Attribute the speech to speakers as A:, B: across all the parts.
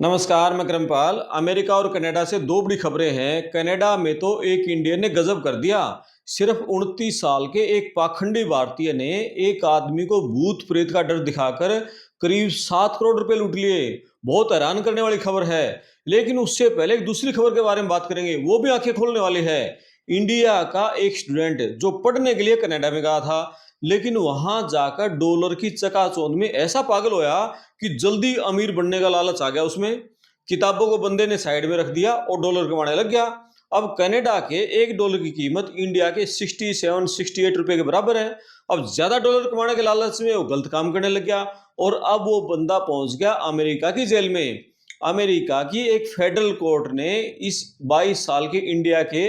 A: नमस्कार, मैं क्रमपाल। अमेरिका और कनाडा से दो बड़ी खबरें हैं। कनाडा में तो एक इंडियन ने गजब कर दिया। सिर्फ 29 साल के एक पाखंडी भारतीय ने एक आदमी को भूत प्रेत का डर दिखाकर करीब 7 करोड़ रुपए लूट लिए। बहुत हैरान करने वाली खबर है। लेकिन उससे पहले एक दूसरी खबर के बारे में बात करेंगे, वो भी आंखें खोलने वाली है। इंडिया का एक स्टूडेंट जो पढ़ने के लिए कनाडा में गया था, लेकिन वहां जाकर डॉलर की चकाचौंध में ऐसा पागल होया कि जल्दी अमीर बनने का लालच आ गया उसमें। किताबों को बंदे ने साइड में रख दिया और डॉलर कमाने लग गया। अब कनाडा के $1 की कीमत इंडिया के 67-68 रुपए के बराबर है। अब ज्यादा डॉलर कमाने के लालच में वो गलत काम करने लग गया और अब वो बंदा पहुंच गया अमेरिका की जेल में। अमेरिका की एक फेडरल कोर्ट ने इस 22 साल के इंडिया के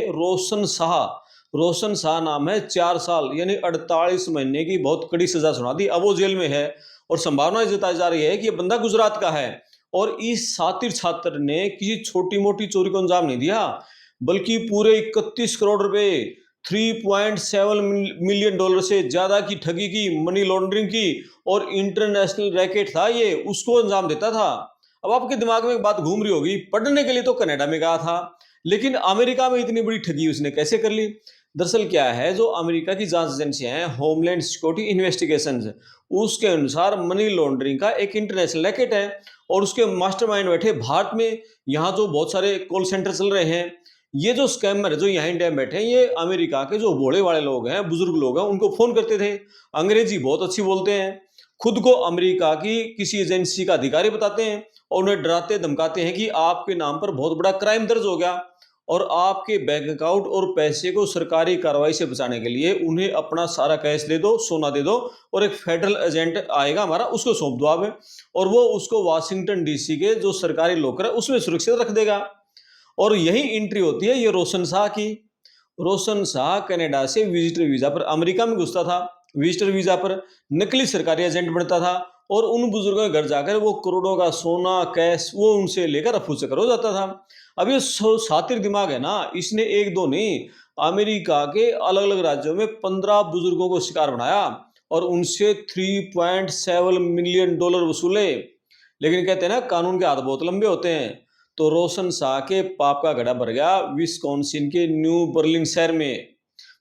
A: रोशन शाह नाम है, 4 साल यानी 48 महीने की बहुत कड़ी सजा सुना दी। अब वो जेल में है और संभावना जताई जा रही है कि ये बंदा गुजरात का है। और इस शातिर छात्र ने किसी छोटी मोटी चोरी को अंजाम नहीं दिया, बल्कि पूरे 31 करोड़ रुपए, 3.7 मिलियन डॉलर से ज्यादा की ठगी की, मनी लॉन्ड्रिंग की और इंटरनेशनल रैकेट था ये, उसको अंजाम देता था। अब आपके दिमाग में एक बात घूम रही होगी, पढ़ने के लिए तो कनाडा में गया था, लेकिन अमेरिका में इतनी बड़ी ठगी उसने कैसे कर ली? दरअसल क्या है, जो अमेरिका की जांच एजेंसियां हैं, होमलैंड सिक्योरिटी इन्वेस्टिगेशंस, उसके अनुसार मनी लॉन्ड्रिंग का एक इंटरनेशनल रैकेट है और उसके मास्टरमाइंड बैठे भारत में। यहाँ जो बहुत सारे कॉल सेंटर चल रहे हैं, ये जो स्कैमर जो यहाँ इंडिया में बैठे हैं, ये अमेरिका के जो भोले वाले लोग हैं, बुजुर्ग लोग हैं, उनको फोन करते थे। अंग्रेजी बहुत अच्छी बोलते हैं, खुद को अमेरिका की किसी एजेंसी का अधिकारी बताते हैं और उन्हें डराते धमकाते हैं कि आपके नाम पर बहुत बड़ा क्राइम दर्ज हो गया और आपके बैंक अकाउंट और पैसे को सरकारी कार्रवाई से बचाने के लिए उन्हें अपना सारा कैश दे दो, सोना दे दो और एक फेडरल एजेंट आएगा हमारा, उसको सौंप दो आप, और वो उसको वाशिंगटन डीसी के जो सरकारी लॉकर है उसमें सुरक्षित रख देगा। और यही एंट्री होती है ये रोशन शाह की। रोशन शाह कनाडा से विजिटर वीजा पर अमेरिका में घुसता था। विजिटर वीजा पर नकली सरकारी एजेंट बनता था और उन बुजुर्गों के घर जाकर वो करोड़ों का सोना कैश वो उनसे लेकर रफू चक्कर हो जाता था। अब ये शातिर दिमाग है ना, इसने एक दो नहीं, अमेरिका के अलग अलग राज्यों में 15 बुजुर्गों को शिकार बनाया और उनसे 3.7 मिलियन डॉलर वसूले। लेकिन कहते हैं ना, कानून के हाथ बहुत लंबे होते हैं। तो रोशन शाह के पाप का घड़ा भर गया विस्कॉन्सिन के न्यू बर्लिन शहर में।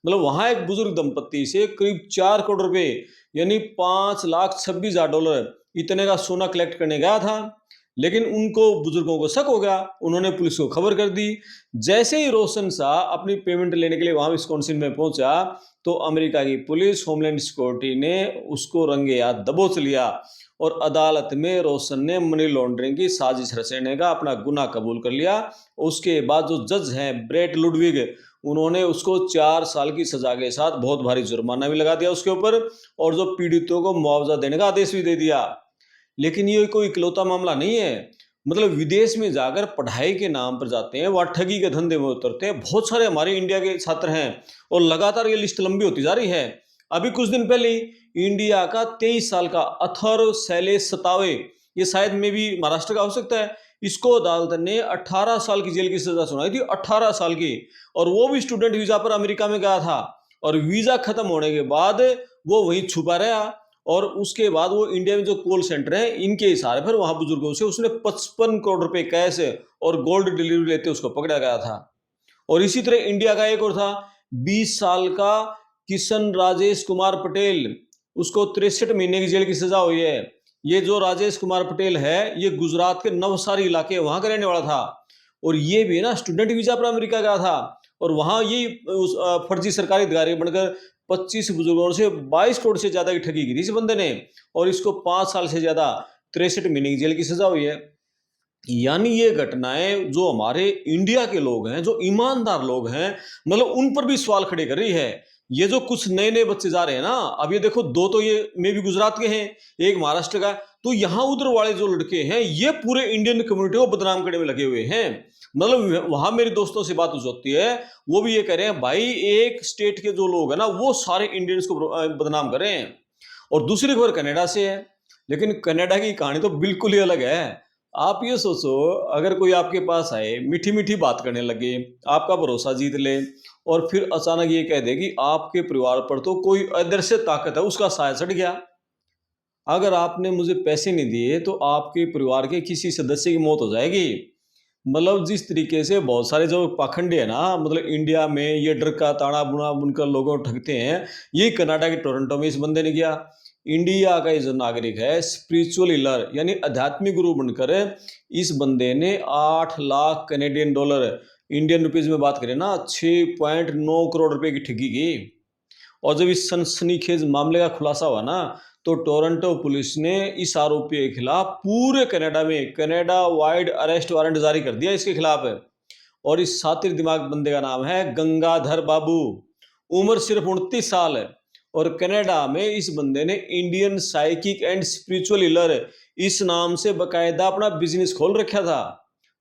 A: मतलब वहां एक बुजुर्ग दंपत्ति से करीब 4 करोड़ रुपए यानी $5,26,000 इतने का सोना कलेक्ट करने गया था। लेकिन उनको बुजुर्गों को शक हो गया, उन्होंने पुलिस को खबर कर दी। जैसे ही रोशन शाह अपनी पेमेंट लेने के लिए वहां विस्कॉन्सिन में पहुंचा, तो अमेरिका की पुलिस, होमलैंड सिक्योरिटी ने उसको रंगे हाथ दबोच लिया और अदालत में रोशन ने मनी लॉन्ड्रिंग की साजिश रचने का अपना गुनाह कबूल कर लिया। उसके बाद जो जज हैं ब्रेट लुडविग, उन्होंने उसको 4 साल की सजा के साथ बहुत भारी जुर्माना भी लगा दिया उसके ऊपर और जो पीड़ितों को मुआवजा देने का आदेश भी दे दिया। लेकिन ये कोई इकलौता मामला नहीं है। मतलब विदेश में जाकर पढ़ाई के नाम पर जाते हैं, वहाँ ठगी के धंधे में उतरते हैं। बहुत सारे हमारे इंडिया के छात्र हैं और लगातार ये लिस्ट लंबी होती जा रही है। अभी कुछ दिन पहले इंडिया का 23 साल का अथर्व शैलेश सतावे, ये शायद में भी महाराष्ट्र का हो सकता है, इसको अदालत ने 18 साल की जेल की सजा सुनाई थी, 18 साल की। और वो भी स्टूडेंट वीजा पर अमेरिका में गया था और वीजा खत्म होने के बाद वो वहीं छुपा रहा और उसके बाद वो इंडिया में जो कॉल सेंटर है इनके इशारे पर वहां बुजुर्गों से उसने 55 करोड़ रुपए कैश और गोल्ड डिलीवरी लेते उसको पकड़ा गया था। और इसी तरह इंडिया का एक और था, 20 साल का किशन राजेश कुमार पटेल, उसको 63 महीने की जेल की सजा हुई है। ये जो राजेश कुमार पटेल है, ये गुजरात के नवसारी इलाके वहां का रहने वाला था और ये भी ना स्टूडेंट वीजा पर अमेरिका गया था और वहां ये फर्जी सरकारी अधिकारी बनकर 25 बुजुर्गों से 22 करोड़ से ज्यादा की ठगी की थी इस बंदे ने और इसको 5 साल से ज्यादा 63 महीने की जेल की सजा हुई है। यानी ये घटनाएं जो हमारे इंडिया के लोग हैं, जो ईमानदार लोग हैं, मतलब उन पर भी सवाल खड़े कर रही है। ये जो कुछ नए नए बच्चे जा रहे हैं ना, अब ये देखो, दो तो ये मे भी गुजरात के हैं, एक महाराष्ट्र का, तो यहाँ उधर वाले जो लड़के हैं ये पूरे इंडियन कम्युनिटी को बदनाम करने में लगे हुए हैं। मतलब वहां मेरे दोस्तों से बात होती है, वो भी ये कह रहे हैं भाई एक स्टेट के जो लोग हैं ना वो सारे इंडियंस को बदनाम कर रहे हैं। और दूसरी खबर कनाडा से है, लेकिन कनाडा की कहानी तो बिल्कुल ही अलग है। आप ये सोचो, अगर कोई आपके पास आए, मीठी मीठी बात करने लगे, आपका भरोसा जीत ले और फिर अचानक ये कह दे कि आपके परिवार पर तो कोई अदृश्य ताकत है, उसका साया चढ़ गया, अगर आपने मुझे पैसे नहीं दिए तो आपके परिवार के किसी सदस्य की मौत हो जाएगी। मतलब जिस तरीके से बहुत सारे जो पाखंडी है ना, मतलब इंडिया में ये डर का ताना बुना बुनकर लोगों को ठगते हैं, ये कनाडा के टोरंटो में इस बंदे ने किया। इंडिया का ये जो नागरिक है, स्पिरिचुअल हीलर यानी आध्यात्मिक गुरु बनकर इस बंदे ने 8 lakh Canadian dollar, Indian rupees में बात करें ना, 6.9 करोड़ रुपए की ठगी की। और जब इस सनसनीखेज मामले का खुलासा हुआ ना, तो टोरंटो पुलिस ने इस आरोपी के खिलाफ पूरे कनाडा में कनाडा वाइड अरेस्ट वारंट जारी कर दिया इसके खिलाफ है। और इस सातिर दिमाग बंदे का नाम है गंगाधर बाबू। उम्र सिर्फ 29 साल है। और कनाडा में इस बंदे ने Indian psychic and spiritual healer इस नाम से बकायदा अपना बिजनेस खोल रखा था।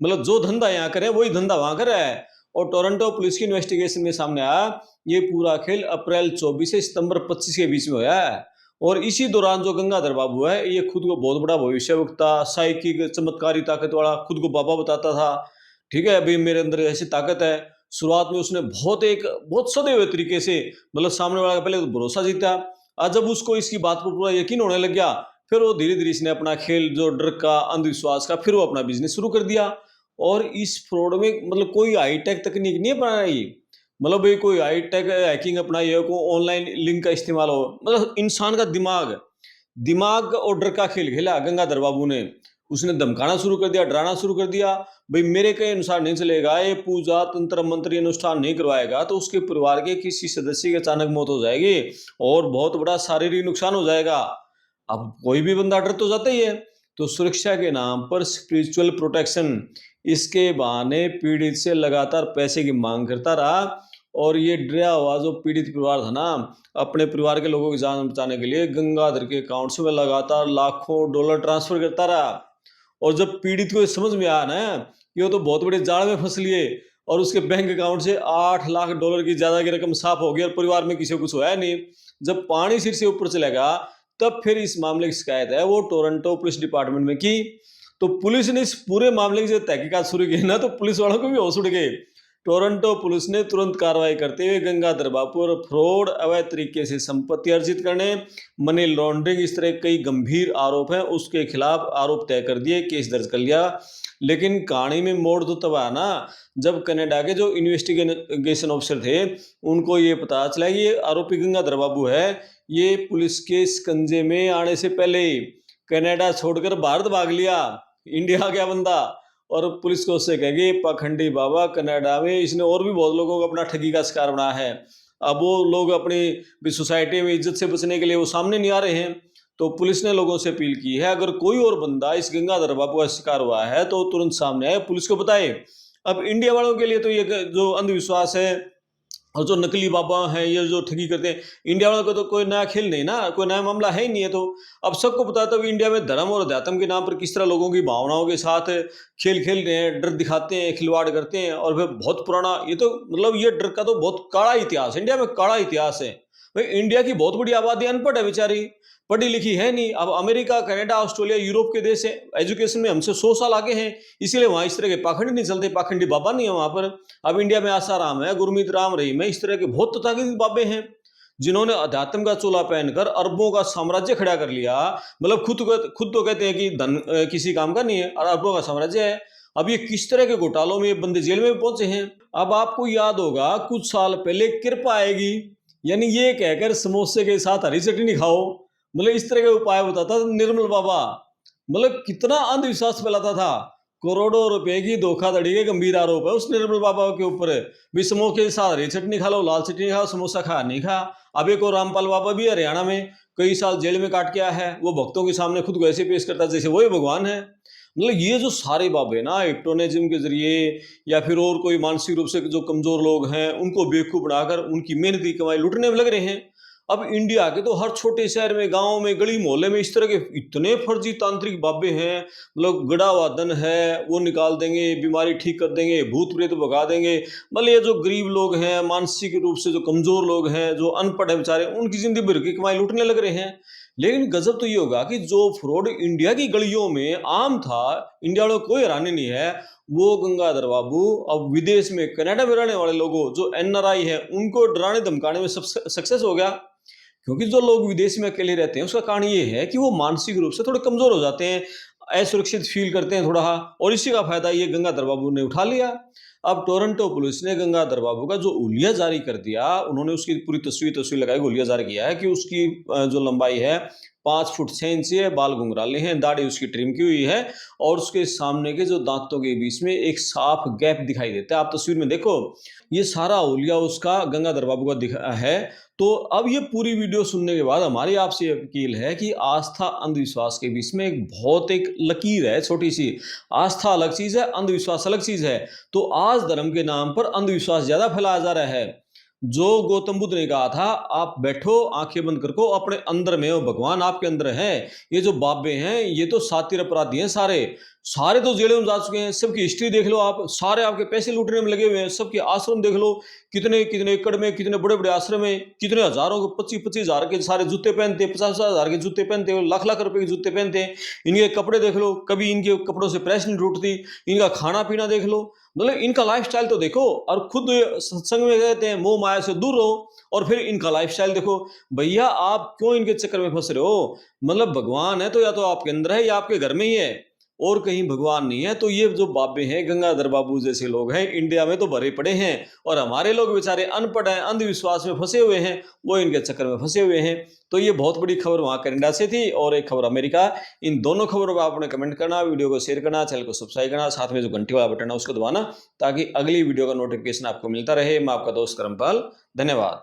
A: मतलब जो धंधा यहाँ करे वही धंधा वहां कर रहा है। और टोरंटो पुलिस की इन्वेस्टिगेशन में सामने आया, ये पूरा खेल अप्रैल 24 से सितंबर 25 के बीच में हुआ है। और इसी दौरान जो गंगाधर बाबू है, ये खुद को बहुत बड़ा भविष्यवक्ता, साइकिक, चमत्कारी ताकत वाला खुद को बाबा बताता था। ठीक है, अभी मेरे अंदर ऐसी ताकत है। शुरुआत में उसने बहुत सदे हुए तरीके से मतलब सामने वाला का पहले तो भरोसा जीता। आज जब उसको इसकी बात पर पूरा यकीन होने लग गया, फिर वो धीरे धीरे इसने अपना खेल जो डर का, अंधविश्वास का, फिर वो अपना बिजनेस शुरू कर दिया। और इस फ्रॉड में मतलब कोई हाईटेक तकनीक नहीं अपनाई। मतलब भाई कोई हाईटेक हैकिंग अपनाई है, कोई ऑनलाइन लिंक का इस्तेमाल हो, मतलब इंसान का दिमाग दिमाग और डर का खेल खेला गंगाधर बाबू ने। उसने धमकाना शुरू कर दिया, डराना शुरू कर दिया। भाई मेरे के अनुसार नहीं चलेगा, ये पूजा तंत्र मंत्र अनुष्ठान नहीं करवाएगा तो उसके परिवार के किसी सदस्य की अचानक मौत हो जाएगी और बहुत बड़ा शारीरिक नुकसान हो जाएगा। अब कोई भी बंदा डर तो जाता ही है। तो सुरक्षा के नाम पर स्पिरिचुअल प्रोटेक्शन, इसके बहाने पीड़ित से लगातार पैसे की मांग करता रहा। और ये डरा हुआ जो पीड़ित परिवार था ना, अपने परिवार के लोगों की जान बचाने के लिए गंगाधर के अकाउंट से लगातार लाखों डॉलर ट्रांसफर करता रहा। और जब पीड़ित को समझ में आया ना कि वो तो बहुत बड़े जाल में फंस लिए और उसके बैंक अकाउंट से 8 लाख डॉलर की ज्यादा की रकम साफ हो गई और परिवार में किसी को कुछ हुआ नहीं, जब पानी सिर से ऊपर चलेगा, तब फिर इस मामले की शिकायत है वो टोरंटो पुलिस डिपार्टमेंट में की। तो पुलिस ने इस पूरे मामले की जब तहकीकात शुरू की ना, तो पुलिस वालों को भी होश उड़ गए। टोरंटो पुलिस ने तुरंत कार्रवाई करते हुए गंगाधर बापू और फ्रॉड, अवैध तरीके से संपत्ति अर्जित करने, मनी लॉन्ड्रिंग, इस तरह कई गंभीर आरोप हैं उसके खिलाफ आरोप तय कर दिए, केस दर्ज कर लिया। लेकिन कहानी में मोड़ तो तब आया ना, जब कनाडा के जो इन्वेस्टिगेशन ऑफिसर थे उनको ये पता चला कि ये आरोपी गंगाधर बाबू है, ये पुलिस के शिकंजे में आने से पहले ही कनाडा छोड़कर भारत भाग लिया, इंडिया आ गया बंदा। और पुलिस को उससे कहेगी पाखंडी बाबा कनाडा में इसने और भी बहुत लोगों को अपना ठगी का शिकार बनाया है। अब वो लोग अपनी सोसाइटी में इज्जत से बचने के लिए वो सामने नहीं आ रहे हैं। तो पुलिस ने लोगों से अपील की है, अगर कोई और बंदा इस गंगाधर बाबू का शिकार हुआ है तो तुरंत सामने आए, पुलिस को बताए। अब इंडिया वालों के लिए तो ये जो अंधविश्वास है और जो नकली बाबा हैं, ये जो ठगी करते हैं, इंडिया वालों को तो कोई नया खेल नहीं ना, कोई नया मामला है ही नहीं है। तो अब सबको पता था कि इंडिया में धर्म और अध्यात्म के नाम पर किस तरह लोगों की भावनाओं के साथ खेल खेल रहे हैं, डर दिखाते हैं, खिलवाड़ करते हैं। और फिर बहुत पुराना ये तो मतलब ये डर का तो बहुत काला इतिहास है, इंडिया में काला इतिहास है। भाई इंडिया की बहुत बड़ी आबादी अनपढ़ है बेचारी, पढ़ी लिखी है नहीं। अब अमेरिका, कनाडा, ऑस्ट्रेलिया, यूरोप के देश है, एजुकेशन में हमसे 100 साल आगे हैं, इसीलिए वहां इस तरह के पाखंडी नहीं चलते, पाखंडी बाबा नहीं है वहां पर। अब इंडिया में आसाराम है, गुरमीत राम रहीम है, इस तरह के बहुत तथाकथित बाबे हैं जिन्होंने अध्यात्म का चोला पहनकर अरबों का साम्राज्य खड़ा कर लिया। मतलब खुद तो कहते हैं कि धन किसी काम का नहीं है और अरबों का साम्राज्य है। अब ये किस तरह के घोटालों में ये बंदे जेल में पहुंचे हैं। अब आपको याद होगा कुछ साल पहले कृपा आएगी, यानी ये कहकर समोसे के साथ हरी चटनी खाओ, मतलब इस तरह के उपाय बताता था निर्मल बाबा। मतलब कितना अंधविश्वास फैलाता था। करोड़ों रुपए की धोखाधड़ी के गंभीर आरोप है उस निर्मल बाबा के ऊपर। भी समोसे के साथ हरी चटनी खा लो, लाल चटनी खाओ, समोसा खा नहीं खा। अब एक और रामपाल बाबा भी हरियाणा में कई साल जेल में काट के आया है, वो भक्तों के सामने खुद को ऐसे पेश करता है जैसे वो ही भगवान है। मतलब ये जो सारे बाबे ना हिप्नोटिज्म के जरिए या फिर और कोई मानसिक रूप से जो कमजोर लोग हैं उनको बेवकूफ बनाकर उनकी मेहनत की कमाई लूटने में लग रहे हैं। अब इंडिया के तो हर छोटे शहर में, गांव में, गली मोहल्ले में इस तरह के इतने फर्जी तांत्रिक बाबे हैं। मतलब गड़ा हुआ धन है वो निकाल देंगे, बीमारी ठीक कर देंगे, भूत प्रेत भगा देंगे। मतलब ये जो गरीब लोग हैं, मानसिक रूप से जो कमजोर लोग हैं, जो अनपढ़ है बेचारे, उनकी जिंदगी भर की कमाई लूटने लग रहे हैं। लेकिन गजब तो ये होगा कि जो फ्रॉड इंडिया की गलियों में आम था, इंडिया वालों को कोई हैरानी नहीं है, वो गंगाधर बाबू अब विदेश में, कनाडा में रहने वाले लोगों जो एनआरआई है उनको डराने धमकाने में सक्सेस हो गया। क्योंकि जो लोग विदेश में अकेले रहते हैं उसका कारण ये है कि वो मानसिक रूप से थोड़े कमजोर हो जाते हैं, असुरक्षित फील करते हैं थोड़ा, और इसी का फायदा ये गंगाधर बाबू ने उठा लिया। अब टोरंटो पुलिस ने गंगाधर बाबू का जो हुलिया जारी कर दिया, उन्होंने उसकी पूरी तस्वीर लगाई, हुलिया जारी किया है कि उसकी जो लंबाई है 5 फुट 6 इंच है, बाल घुंघराले हैं, दाढ़ी उसकी ट्रिम की हुई है, और उसके सामने के जो दांतों के बीच में एक साफ गैप दिखाई देता है। आप तस्वीर में देखो, ये सारा हुलिया उसका गंगाधर बाबू का दिखा है। तो अब ये पूरी वीडियो सुनने के बाद हमारी आपसे अपील है कि आस्था अंधविश्वास के बीच में एक लकीर है छोटी सी। आस्था अलग चीज है, अंधविश्वास अलग चीज है। तो आज धर्म के नाम पर अंधविश्वास ज्यादा फैलाया जा रहा है। जो गौतम बुद्ध ने कहा था, आप बैठो आंखें बंद करके, अपने अंदर में हो, भगवान आपके अंदर है। ये जो बाबे हैं ये तो सातिर अपराधी हैं, सारे सारे तो जेलों में जा चुके हैं। सबकी हिस्ट्री देख लो आप, सारे आपके पैसे लूटने में लगे हुए हैं। सबके आश्रम देख लो, कितने कितने एकड़ में कितने बड़े बड़े आश्रम है, कितने हजारों के 25-25 हजार के सारे जूते पहनते हैं, 50-50 हजार के जूते पहनते हैं, लाख लाख रुपए के जूते पहनते हैं। इनके कपड़े देख लो, कभी इनके कपड़ों से प्रेस नहीं टूटती। इनका खाना पीना देख लो, मतलब इनका लाइफस्टाइल तो देखो। और खुद सत्संग में कहते हैं मोह माया से दूर रहो, और फिर इनका लाइफस्टाइल देखो। भैया आप क्यों इनके चक्कर में फंस रहे हो? मतलब भगवान है तो या तो आपके अंदर है या आपके घर में ही है, और कहीं भगवान नहीं है। तो ये जो बाबे हैं, गंगाधर बाबू जैसे लोग हैं, इंडिया में तो भरे पड़े हैं, और हमारे लोग बेचारे अनपढ़ हैं, अंधविश्वास में फंसे हुए हैं, वो इनके चक्कर में फंसे हुए हैं। तो ये बहुत बड़ी खबर वहां कनाडा से थी, और एक खबर अमेरिका। इन दोनों खबरों पर आपने कमेंट करना, वीडियो को शेयर करना, चैनल को सब्सक्राइब करना, साथ में जो घंटी वाला बटन है उसको दबाना, ताकि अगली वीडियो का नोटिफिकेशन आपको मिलता रहे। मैं आपका दोस्त करमपाल, धन्यवाद।